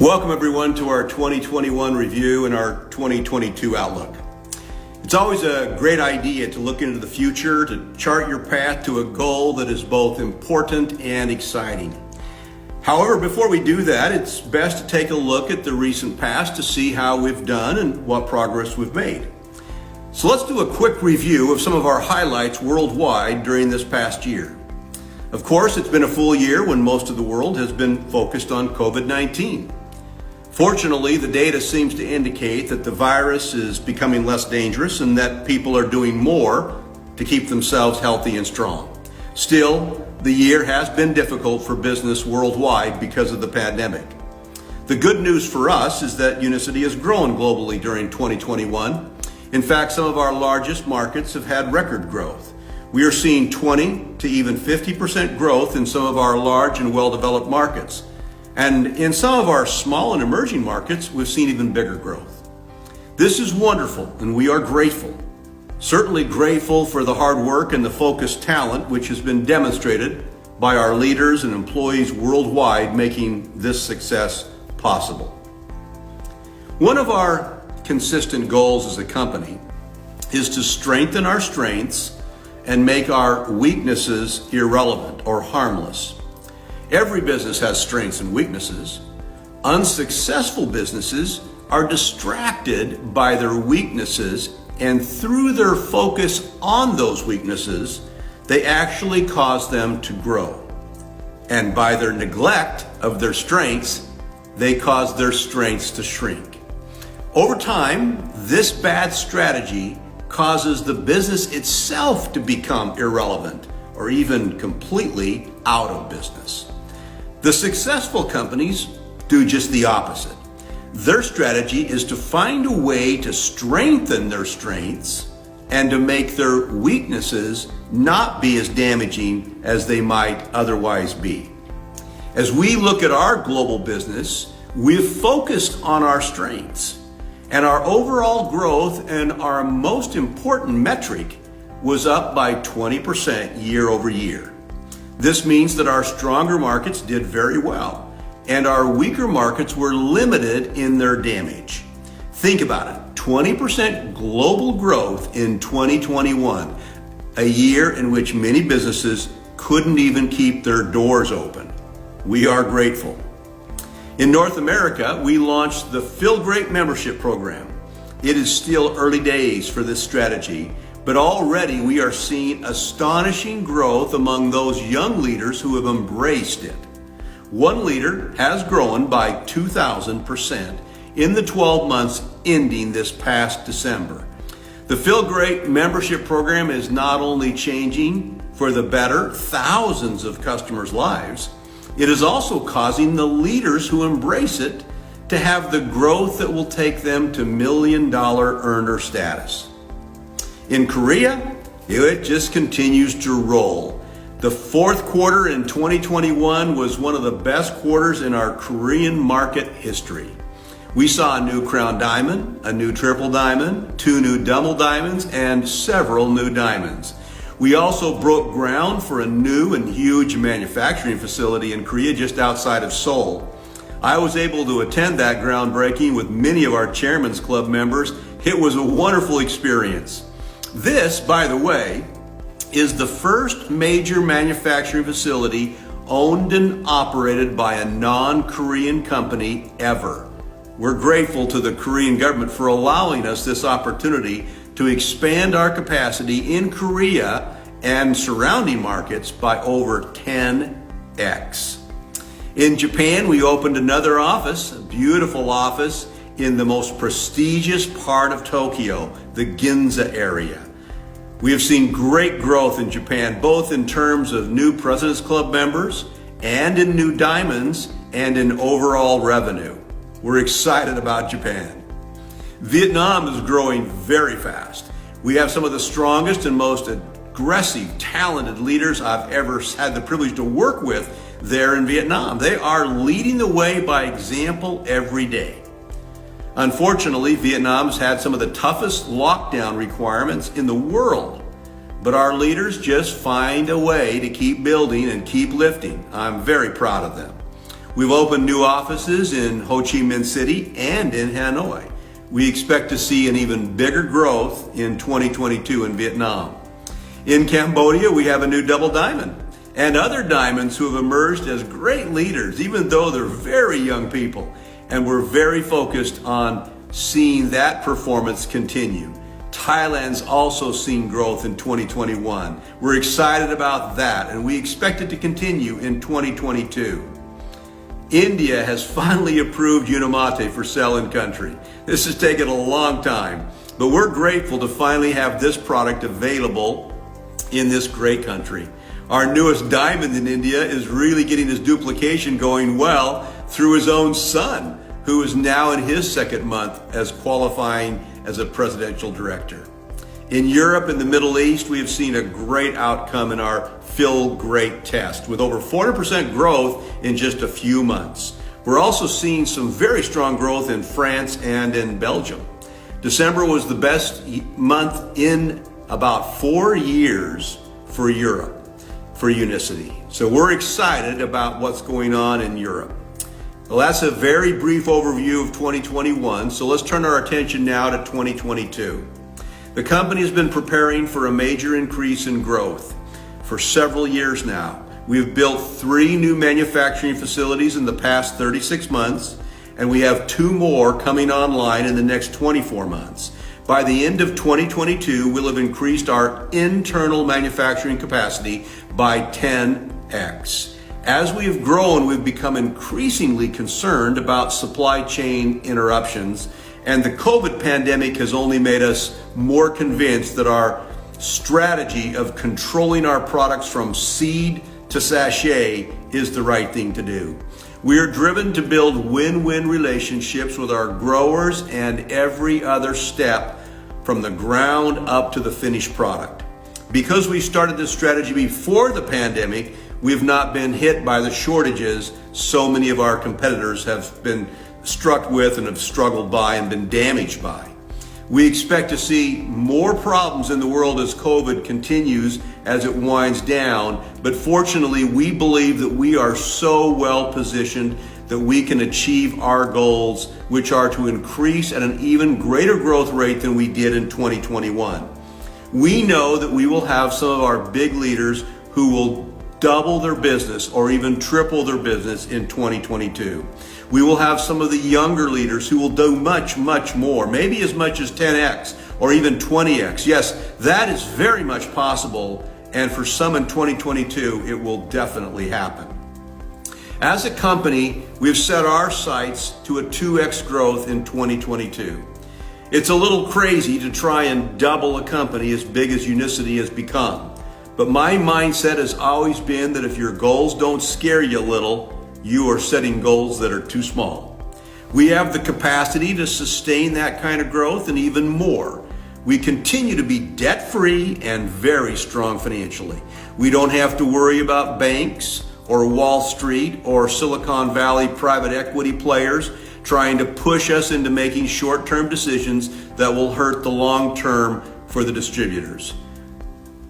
Welcome everyone to our 2021 review and our 2022 outlook. It's always a great idea to look into the future, to chart your path to a goal that is both important and exciting. However, before we do that, it's best to take a look at the recent past to see how we've done and what progress we've made. So let's do a quick review of some of our highlights worldwide during this past year. Of course, it's been a full year when most of the world has been focused on COVID-19. Fortunately, the data seems to indicate that the virus is becoming less dangerous and that people are doing more to keep themselves healthy and strong. Still, the year has been difficult for business worldwide because of the pandemic. The good news for us is that Unicity has grown globally during 2021. In fact, some of our largest markets have had record growth. We are seeing 20 to even 50% growth in some of our large and well-developed markets. And in some of our small and emerging markets, we've seen even bigger growth. This is wonderful, and we are grateful. Certainly grateful for the hard work and the focused talent which has been demonstrated by our leaders and employees worldwide making this success possible. One of our consistent goals as a company is to strengthen our strengths and make our weaknesses irrelevant or harmless. Every business has strengths and weaknesses. Unsuccessful businesses are distracted by their weaknesses, and through their focus on those weaknesses, they actually cause them to grow. And by their neglect of their strengths, they cause their strengths to shrink. Over time, this bad strategy causes the business itself to become irrelevant or even completely out of business. The successful companies do just the opposite. Their strategy is to find a way to strengthen their strengths and to make their weaknesses not be as damaging as they might otherwise be. As we look at our global business, we've focused on our strengths, and our overall growth and our most important metric was up by 20% year over year. This means that our stronger markets did very well, and our weaker markets were limited in their damage. Think about it, 20% global growth in 2021, a year in which many businesses couldn't even keep their doors open. We are grateful. In North America, we launched the Feel Great membership program. It is still early days for this strategy, but already we are seeing astonishing growth among those young leaders who have embraced it. One leader has grown by 2,000% in the 12 months ending this past December. The Feel Great membership program is not only changing for the better thousands of customers' lives, it is also causing the leaders who embrace it to have the growth that will take them to $1 million earner status. In Korea, it just continues to roll. The fourth quarter in 2021 was one of the best quarters in our Korean market history. We saw a new crown diamond, a new triple diamond, 2 new double diamonds, and several new diamonds. We also broke ground for a new and huge manufacturing facility in Korea just outside of Seoul. I was able to attend that groundbreaking with many of our Chairman's Club members. It was a wonderful experience. This, by the way, is the first major manufacturing facility owned and operated by a non-Korean company ever. We're grateful to the Korean government for allowing us this opportunity to expand our capacity in Korea and surrounding markets by over 10x. In Japan, we opened another office, a beautiful office, in the most prestigious part of Tokyo, the Ginza area. We have seen great growth in Japan, both in terms of new President's Club members and in new diamonds and in overall revenue. We're excited about Japan. Vietnam is growing very fast. We have some of the strongest and most aggressive, talented leaders I've ever had the privilege to work with there in Vietnam. They are leading the way by example every day. Unfortunately, Vietnam has had some of the toughest lockdown requirements in the world, but our leaders just find a way to keep building and keep lifting. I'm very proud of them. We've opened new offices in Ho Chi Minh City and in Hanoi. We expect to see an even bigger growth in 2022 in Vietnam. In Cambodia, we have a new double diamond and other diamonds who have emerged as great leaders, even though they're very young people. And we're very focused on seeing that performance continue. Thailand's also seen growth in 2021. We're excited about that, and we expect it to continue in 2022. India has finally approved Unimate for sale in country. This has taken a long time, but we're grateful to finally have this product available in this great country. Our newest diamond in India is really getting his duplication going well through his own son, who is now in his second month as qualifying as a presidential director. In Europe and the Middle East, we have seen a great outcome in our Feel Great test with over 400% growth in just a few months. We're also seeing some very strong growth in France and in Belgium. December was the best month in about 4 years for Europe, for Unicity. So we're excited about what's going on in Europe. Well, that's a very brief overview of 2021, so let's turn our attention now to 2022. The company has been preparing for a major increase in growth for several years now. We've built 3 new manufacturing facilities in the past 36 months, and we have 2 more coming online in the next 24 months. By the end of 2022, we'll have increased our internal manufacturing capacity by 10x. As we have grown, we've become increasingly concerned about supply chain interruptions, and the COVID pandemic has only made us more convinced that our strategy of controlling our products from seed to sachet is the right thing to do. We are driven to build win-win relationships with our growers and every other step from the ground up to the finished product. Because we started this strategy before the pandemic, we've not been hit by the shortages so many of our competitors have been struck with and have struggled by and been damaged by. We expect to see more problems in the world as COVID continues as it winds down, but fortunately we believe that we are so well positioned that we can achieve our goals, which are to increase at an even greater growth rate than we did in 2021. We know that we will have some of our big leaders who will double their business or even triple their business in 2022. We will have some of the younger leaders who will do much, much more, maybe as much as 10x or even 20x. Yes, that is very much possible, and for some in 2022, it will definitely happen. As a company, we've set our sights to a 2x growth in 2022. It's a little crazy to try and double a company as big as Unicity has become. But my mindset has always been that if your goals don't scare you a little, you are setting goals that are too small. We have the capacity to sustain that kind of growth and even more. We continue to be debt-free and very strong financially. We don't have to worry about banks or Wall Street or Silicon Valley private equity players trying to push us into making short-term decisions that will hurt the long term for the distributors.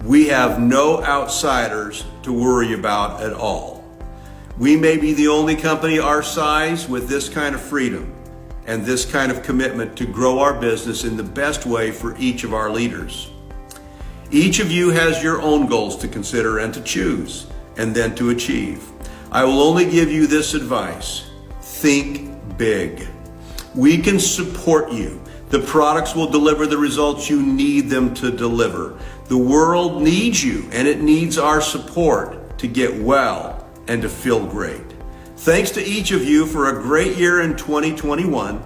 We have no outsiders to worry about at all. We may be the only company our size with this kind of freedom and this kind of commitment to grow our business in the best way for each of our leaders. Each of you has your own goals to consider and to choose and then to achieve. I will only give you this advice. Think big. We can support you. The products will deliver the results you need them to deliver. The world needs you, and it needs our support to get well and to feel great. Thanks to each of you for a great year in 2021,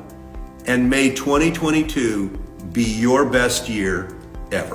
and may 2022 be your best year